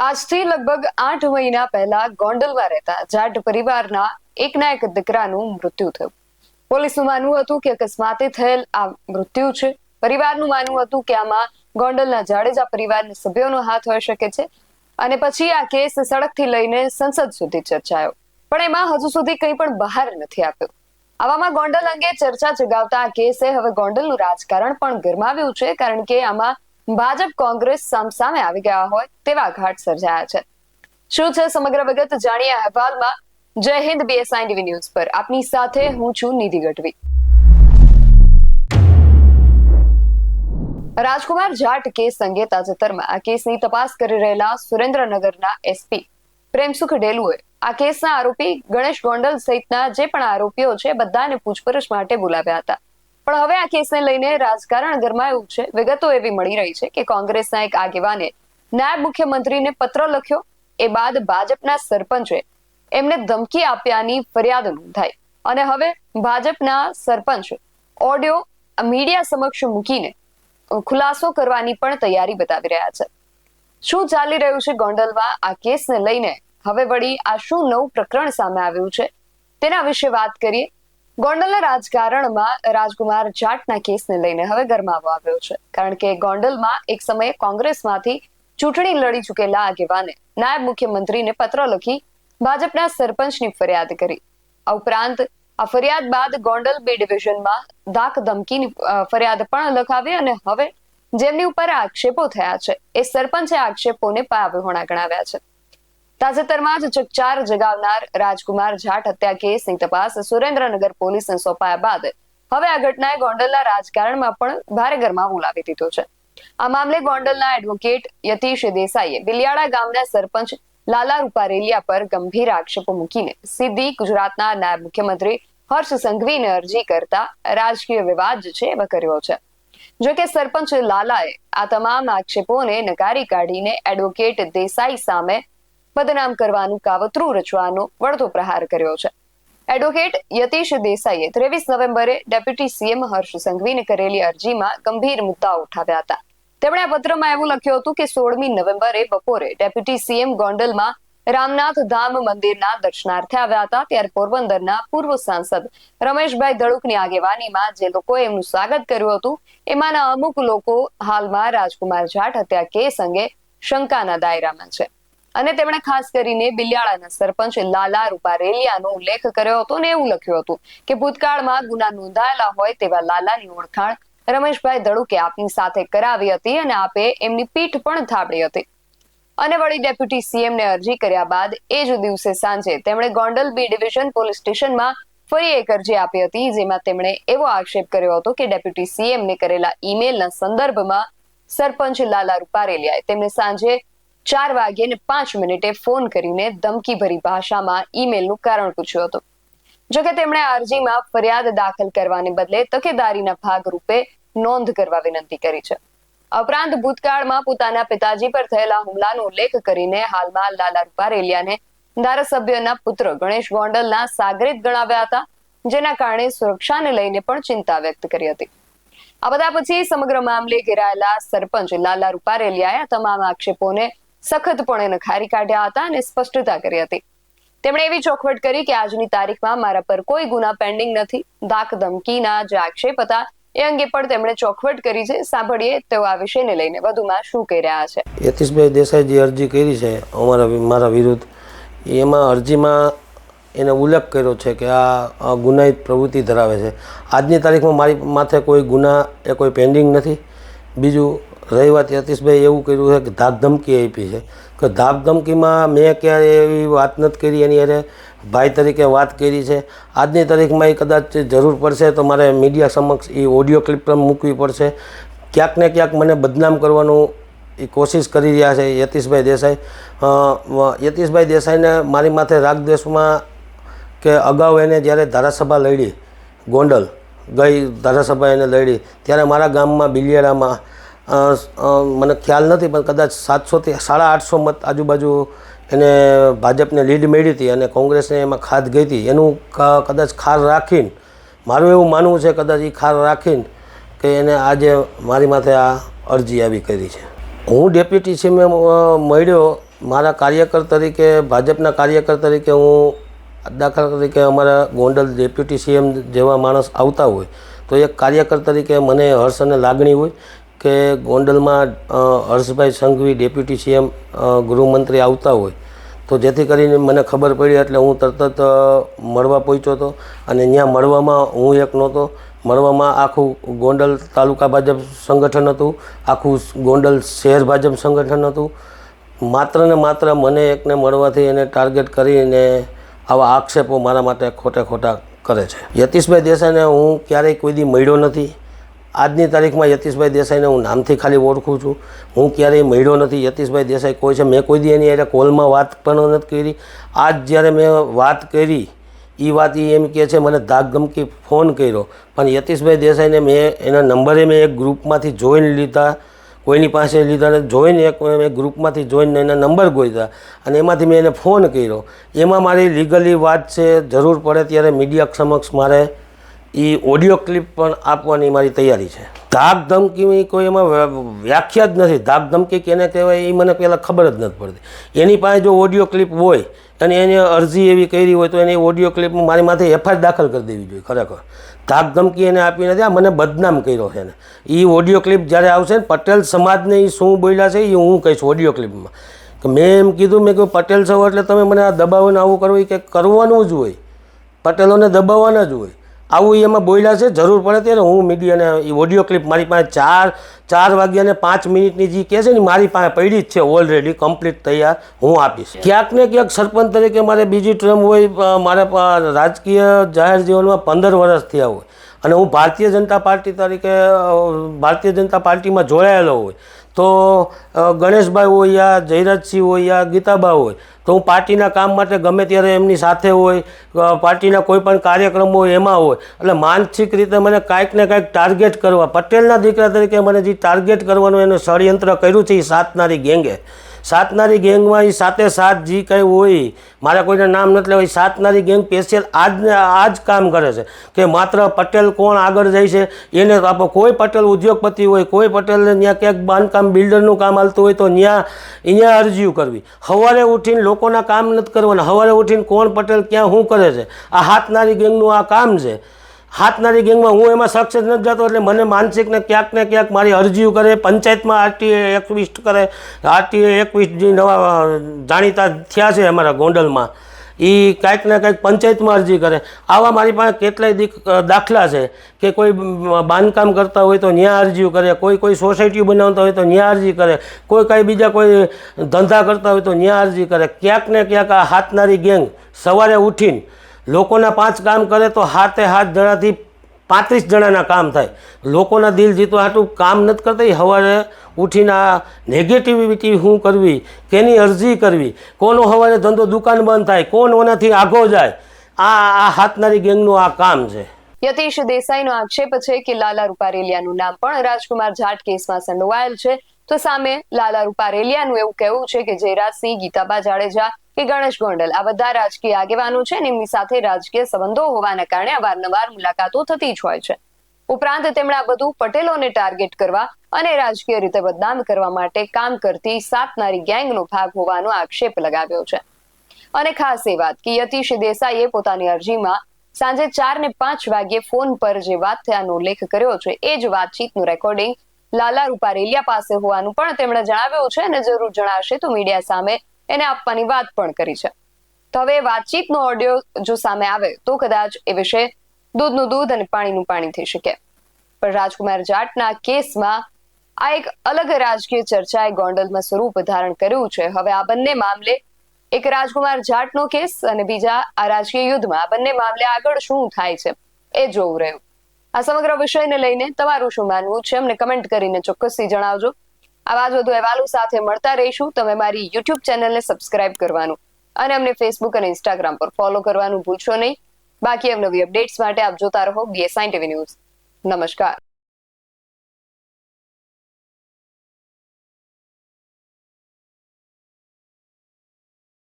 આજથી લગભગ 8 મહિના પહેલા ગોંડલમાં રહેતા જાટ પરિવારના એકના એક દીકરાનું મૃત્યુ થયું. પોલીસનું માનવું હતું કે અકસ્માતે થયેલ આ મૃત્યુ છે. પરિવારનું માનવું હતું કે આમાં ગોંડલના જાડેજા પરિવારના સભ્યોનો હાથ હોઈ શકે છે. અને પછી આ કેસ સડકથી લઈને સંસદ સુધી ચર્ચાયો, પણ એમાં હજુ સુધી કંઈ પણ બહાર નથી આવ્યું. આવામાં ગોંડલ અંગે ચર્ચા જગાવતા આ કેસે હવે ગોંડલનું રાજકારણ પણ ગરમાવ્યું છે, કારણ કે આમાં ભાજપ કોંગ્રેસ સામસામે આવી ગયા હોય તેવા ઘાટ સર્જાયા છે. શું છે સમગ્ર વિગત જાણીએ અહેવાલમાં. જય હિન્દ, BSI TV ન્યૂઝ પર આપની સાથે હું છું નિધિ ગઢવી. રાજકુમાર જાટ કેસ અંગે તાજેતરમાં આ કેસની તપાસ કરી રહેલા સુરેન્દ્રનગરના SP પ્રેમસુખ ડેલુએ આ કેસના આરોપી ગણેશ ગોંડલ સહિતના જે પણ આરોપીઓ છે બધાને પૂછપરછ માટે બોલાવ્યા હતા. પણ હવે આ કેસને લઈને રાજકારણ ગરમાયું છે. વિગતો એવી મળી રહી છે કે કોંગ્રેસના એક આગેવાને નાયબ મુખ્યમંત્રીને પત્ર લખ્યો. એ બાદ ભાજપના સરપંચે એમને ધમકી આપ્યાની ફરિયાદ નોંધાઈ અને હવે ભાજપના સરપંચ ઓડિયો મીડિયા સમક્ષ મૂકીને ખુલાસો કરવાની પણ તૈયારી બતાવી રહ્યા છે. શું ચાલી રહ્યું છે ગોંડલમાં આ કેસને લઈને? હવે વળી આ શું નવું પ્રકરણ સામે આવ્યું છે તેના વિશે વાત કરીએ. ગોંડલના રાજકારણમાં રાજકુમાર જાટના કેસને લઈને હવે ગરમાવો આવ્યો છે, કારણ કે ગોંડલમાં એક સમયે કોંગ્રેસમાંથી ચૂંટણી લડી ચૂકેલા આગેવાને નાયબ મુખ્યમંત્રીને પત્ર લખી ભાજપના સરપંચની ફરિયાદ કરી. આ ઉપરાંત આ ફરિયાદ બાદ ગોંડલ B ડિવિઝનમાં ધાક ધમકીની ફરિયાદ પણ લખાવી અને હવે જેમની ઉપર આક્ષેપો થયા છે એ સરપંચે આક્ષેપોને પાયાવિહોણા ગણાવ્યા છે. તાજેતરમાં જ ચકચાર જગાવનાર રાજકુમાર જાટ હત્યા કેસની તપાસ સુરેન્દ્રનગર પોલીસને સોંપાયા બાદ હવે આ ઘટનાએ ગોંડલના રાજકારણમાં પણ ભારે ગરમાવો લાવી દીધો છે. આ મામલે ગોંડલના એડવોકેટ યતીશ દેસાઈએ બિલિયાળા ગામના સરપંચ લાલા રૂપારેલિયા પર ગંભીર આક્ષેપો મૂકીને સીધી ગુજરાતના નાયબ મુખ્યમંત્રી હર્ષ સંઘવીને અરજી કરતા રાજકીય વિવાદ છે એવા કર્યો છે. જો કે સરપંચ લાલાએ આ તમામ આક્ષેપોને નકારી કાઢીને એડવોકેટ દેસાઈ સામે બદનામ કરવાનું કાવતરું રચવાનો વળતો પ્રહાર કર્યો છે. એડવોકેટ યતીશ દેસાઈએ 23 નવેમ્બરે ડેપ્યુટી CM હર્ષ સંઘવીને કરેલી અરજીમાં ગંભીર મુદ્દાઓ ઉઠાવ્યા હતા. તેમણે આ પત્રમાં એવું લખ્યું હતું કે 16મી નવેમ્બરે બપોરે ડેપ્યુટી CM ગોંડલમાં રામનાથ ધામ મંદિરના દર્શનાર્થે આવ્યા હતા. ત્યારે પોરબંદરના પૂર્વ સાંસદ રમેશભાઈ દળુકની આગેવાનીમાં જે લોકોએ એમનું સ્વાગત કર્યું હતું એમાંના અમુક લોકો હાલમાં રાજકુમાર જાટ હત્યા કેસ અંગે શંકાના દાયરામાં છે. અને તેમણે ખાસ કરીને બિલિયાળાના સરપંચ લાલા રૂપારેલિયાનો ઉલ્લેખ કર્યો હતો અને એવું લખ્યું હતું કે ભૂતકાળમાં ગુના નોંધાયેલા હોય તેવા લાલાની ઓળખાણ રમેશભાઈ દળુકે આપની સાથે કરાવી હતી અને આપે એમની પીઠ પણ થાબડી હતી. અને વળી ડેપ્યુટી CM ને અરજી કર્યા બાદ એ જ દિવસે સાંજે તેમણે ગોંડલ B ડિવિઝન પોલીસ સ્ટેશનમાં ફરી એક અરજી આપી હતી, જેમાં તેમણે એવો આક્ષેપ કર્યો હતો કે ડેપ્યુટી CM ને કરેલા ઈમેલના સંદર્ભમાં સરપંચ લાલા રૂપારેલિયાએ તેમને સાંજે 4:05 ફોન કરીને ધમકીભરી ભાષામાં ઈમેલનું કારણ પૂછ્યું હતું. જોકે તેમણે આ અરજીમાં ફરિયાદ દાખલ કરવાને બદલે તકેદારીના ભાગરૂપે નોંધ કરવા વિનંતી કરી છે. ઉપરાંત ભૂતકાળમાં પોતાના પિતાજી પર થયેલા હુમલાનો ઉલ્લેખ કરીને હાલમાં લાલા રૂપારેલિયાને ધારાસભ્યના પુત્ર ગણેશ ગોંડલના સાગરીત ગણાવ્યા હતા, જેના કારણે સુરક્ષાને લઈને પણ ચિંતા વ્યક્ત કરી હતી. આ બધા પછી સમગ્ર મામલે ઘેરાયેલા સરપંચ લાલા રૂપારેલિયાએ તમામ આક્ષેપોને સખતપણે નકારી કાઢ્યા હતા અને સ્પષ્ટતા કરી હતી. તેમણે એવી ચોખવટ કરી કે આજની તારીખમાં મારા પર કોઈ ગુના પેન્ડિંગ નથી. ધાક ધમકીના જે આક્ષેપ હતા એ અંગે પણ તેમણે ચોખવટ કરી છે. સાંભળીએ તેઓ આ વિષયને લઈને વધુમાં શું કહી રહ્યા છે. યતીશભાઈ દેસાઈ જે અરજી કરી છે મારા વિરુદ્ધ, એમાં અરજીમાં એને ઉલ્લેખ કર્યો છે કે આ ગુનાહિત પ્રવૃત્તિ ધરાવે છે. આજની તારીખમાં મારી માથે કોઈ ગુના એ કોઈ પેન્ડિંગ નથી. બીજું રહી વાત, યતીશભાઈ એવું કર્યું છે કે ધાક ધમકી આપી છે કે ધાક ધમકીમાં મેં ક્યારે એવી વાત નથી કરી, એની અરે ભાઈ તરીકે વાત કરી છે. આજની તારીખમાં એ કદાચ જરૂર પડશે તો મારે મીડિયા સમક્ષ એ ઓડિયો ક્લિપ પણ મૂકવી પડશે. ક્યાંક ને ક્યાંક મને બદનામ કરવાનું એ કોશિશ કરી રહ્યા છે યતીશભાઈ દેસાઈ. યતીશભાઈ દેસાઈને મારી માથે રાગદ્વેષમાં કે અગાઉ એને જ્યારે ધારાસભા લડી, ગોંડલ ગઈ ધારાસભા એને લડી, ત્યારે મારા ગામમાં બિલિયાળામાં મને ખ્યાલ નથી પણ કદાચ 700 થી 850 મત આજુબાજુ એને ભાજપને લીડ મળી હતી અને કોંગ્રેસને એમાં ખાધ ગઈ હતી. એનું કદાચ ખાર રાખીને, મારું એવું માનવું છે કદાચ એ ખાર રાખીને કે એને આજે મારી માથે આ અરજી આવી કરી છે. હું ડેપ્યુટી CM મળ્યો મારા કાર્યકર તરીકે, ભાજપના કાર્યકર તરીકે હું દાખલા તરીકે અમારા ગોંડલ ડેપ્યુટી સીએમ જેવા માણસ આવતા હોય તો એક કાર્યકર તરીકે મને હર્ષ અને લાગણી હોય કે ગોંડલમાં હર્ષભાઈ સંઘવી ડેપ્યુટી સીએમ ગૃહમંત્રી આવતા હોય તો જેથી કરીને મને ખબર પડી એટલે હું તરત મળવા પહોંચ્યો હતો અને ત્યાં મળવામાં હું એક નહોતો. મળવામાં આખું ગોંડલ તાલુકા ભાજપ સંગઠન હતું, આખું ગોંડલ શહેર ભાજપ સંગઠન હતું. માત્ર ને માત્ર મને એકને મળવાથી એને ટાર્ગેટ કરીને આવા આક્ષેપો મારા માટે ખોટા કરે છે. યતીશભાઈ દેસાઈને હું ક્યારેય કોઈ દી મળ્યો નથી. આજની તારીખમાં યતીશભાઈ દેસાઈને હું નામથી ખાલી ઓળખું છું. હું ક્યારેય મળ્યો નથી. યતીશભાઈ દેસાઈ કોઈ છે, મેં કોઈ દી એની એટલે કોલમાં વાત પણ નથી કરી. આજ જ્યારે મેં વાત કરી એ વાત એમ કહે છે મને ધાક ધમકી ફોન કર્યો, પણ યતીશભાઈ દેસાઈને મેં એના નંબરે મેં એક ગ્રુપમાંથી જોઈને લીધા, કોઈની પાસે લીધા ને જોઈને એક મેં ગ્રુપમાંથી જોઈને એના નંબર ગોત્યા અને એમાંથી મેં એને ફોન કર્યો. એમાં મારી લીગલી વાત છે, જરૂર પડે ત્યારે મીડિયા સમક્ષ મારે એ ઓડિયો ક્લિપ પણ આપવાની મારી તૈયારી છે. ધાક ધમકી કોઈ એમાં વ્યાખ્યા જ નથી. ધાક ધમકી કેને કહેવાય એ મને પહેલાં ખબર જ નથી પડતી. એની પાસે જો ઓડિયો ક્લિપ હોય અને એને અરજી એવી કરી હોય તો એની ઓડિયો ક્લિપમાં મારી માથે એફઆઈઆર દાખલ કરી દેવી જોઈએ. ખરેખર ધાક ધમકી એને આપી નથી, આ મને બદનામ કર્યો છે ને. એ ઓડિયો ક્લિપ જ્યારે આવશે ને પટેલ સમાજને એ શું બોલ્યા છે એ હું કહીશ ઓડિયો ક્લિપમાં. કે મેં એમ કીધું, મેં કહ્યું પટેલ છો એટલે તમે મને આ દબાવીને આવું કરવું કે કરવાનું જ હોય, પટેલોને દબાવવાના જ હોય, આવું એમાં બોલ્યા છે. જરૂર પડે ત્યારે હું મીડિયાને એ ઓડિયો ક્લિપ મારી પાસે 4 વાગ્યાને 5 મિનિટની જે કહે છે ને મારી પાસે પડી જ છે ઓલરેડી કમ્પ્લીટ તૈયાર, હું આપીશ. ક્યાંક ને ક્યાંક સરપંચ તરીકે મારે બીજી ટર્મ હોય, મારે રાજકીય જાહેર જીવનમાં 15 વર્ષ થયા હોય અને હું ભારતીય જનતા પાર્ટી તરીકે ભારતીય જનતા પાર્ટીમાં જોડાયેલો હોય તો ગણેશભાઈ હોય યા જયરાજસિંહ હોય યા ગીતાબા હોય તો હું પાર્ટીના કામ માટે ગમે ત્યારે એમની સાથે હોય, પાર્ટીના કોઈ પણ કાર્યક્રમ હોય એમાં હોય. એટલે માનસિક રીતે મને કાંઈક ને કાંઈક ટાર્ગેટ કરવા, પટેલના દીકરા તરીકે મને જે ટાર્ગેટ કરવાનું એનું ષડયંત્ર કર્યું છે એ સાતનારી ગેંગે. સાતનારી ગેંગમાં એ સાથે જે કંઈ હોય, મારે કોઈને નામ નથી લેવા, એ સાતનારી ગેંગ સ્પેશિયલ આ જ કામ કરે છે કે માત્ર પટેલ કોણ આગળ જાય છે એને આપો. કોઈ પટેલ ઉદ્યોગપતિ હોય, કોઈ પટેલને ત્યાં ક્યાંક બાંધકામ બિલ્ડરનું કામ હાલતું હોય તો અહીંયા અરજીઓ કરવી. સવારે ઉઠીને લોકોના કામ નથી કરવાના, સવારે ઉઠીને કોણ પટેલ ક્યાં શું કરે છે, આ હાથનારી ગેંગનું આ કામ છે. હાથનારી ગેંગમાં હું એમાં સક્સેસ નથી જતો એટલે મને માનસિક ને ક્યાંક મારી અરજીઓ કરે, પંચાયતમાં આરટીએ 21 કરે. આરટીએ 21 જે નવા જાણીતા થયા છે અમારા ગોંડલમાં એ કાંઈક ને કાંઈક પંચાયતમાં અરજી કરે. આવા મારી પાસે કેટલાય દાખલા છે કે કોઈ બાંધકામ કરતા હોય તો ત્યાં અરજીઓ કરે, કોઈ સોસાયટીઓ બનાવતા હોય તો ત્યાં અરજી કરે, કોઈ બીજા કોઈ ધંધા કરતા હોય તો ત્યાં અરજી કરે. ક્યાંક ને ક્યાંક આ હાથનારી ગેંગ સવારે ઉઠીને લોકોના 5 કામ કરે તો હાથે હાથ જણાથી 35 જણાના કામ થાય. લોકોના દિલ જીતવા હાટું કામ નથી કરતા. સવારે ઉઠીને આ નેગેટિવિટી શું કરવી, કેની અરજી કરવી, કોનો સવારે ધંધો દુકાન બંધ થાય, કોણ ઓનાથી આગો જાય, આ હાથનારી ગેંગનું આ કામ છે. યતીશ દેસાઈનો આક્ષેપ છે કે લાલા રૂપારેલિયાનું નામ પણ રાજકુમાર જાટ કેસમાં સંડોવાયેલ છે. તો સામે લાલા રૂપારેલિયાનું એવું કહેવું છે કે જયરાજસિંહ, ગીતાબા જાડેજા કે ગણેશ ગોંડલ આ બધા રાજકીય આગેવાનો છે ને એમની સાથે રાજકીય સંબંધો હોવાના કારણે અવારનવાર મુલાકાતો થતી જ હોય છે. ઉપરાંત તેમણે આ બધું પટેલોને ટાર્ગેટ કરવા અને રાજકીય રીતે બદનામ કરવા માટે કામ કરતી સાતનારી ગેંગનો ભાગ હોવાનો આક્ષેપ લગાવ્યો છે. અને ખાસ એ વાત કે યતીશ દેસાઈએ પોતાની અરજીમાં સાંજે 4 ને 5 વાગ્યે ફોન પર જે વાત થયાનો ઉલ્લેખ કર્યો છે એ જ વાતચીતનું રેકોર્ડિંગ લાલા રૂપારેલિયા પાસે હોવાનું પણ તેમણે જણાવ્યું છે અને જરૂર જણાશે તો મીડિયા સામે એને આપવાની વાત પણ કરી છે. તો હવે વાતચીતનો ઓડિયો જો સામે આવે તો કદાચ એ વિશે દૂધનું દૂધ અને પાણીનું પાણી થઈ શકે. પણ રાજકુમાર જાટના કેસમાં આ એક અલગ રાજકીય ચર્ચાએ ગોંડલમાં સ્વરૂપ ધારણ કર્યું છે. હવે આ બંને મામલે, એક રાજકુમાર જાટનો કેસ અને બીજા આ રાજકીય યુદ્ધમાં આ બંને મામલે આગળ શું થાય છે એ જોવું રહ્યું. આ સમગ્ર વિષયને લઈને તમારું શું માનવું છે અમને કમેન્ટ કરીને ચોક્કસથી જણાવજો. આવા જ વધુ અહેવાલો સાથે મળતા રહીશું. તમે મારી YouTube ચેનલને સબસ્ક્રાઇબ કરવાનું અને અમને Facebook અને Instagram પર ફોલો કરવાનું ભૂલશો નહીં. બાકી અવનવી અપડેટ્સ માટે આપ જોતા રહો BSI TV ન્યૂઝ. નમસ્કાર.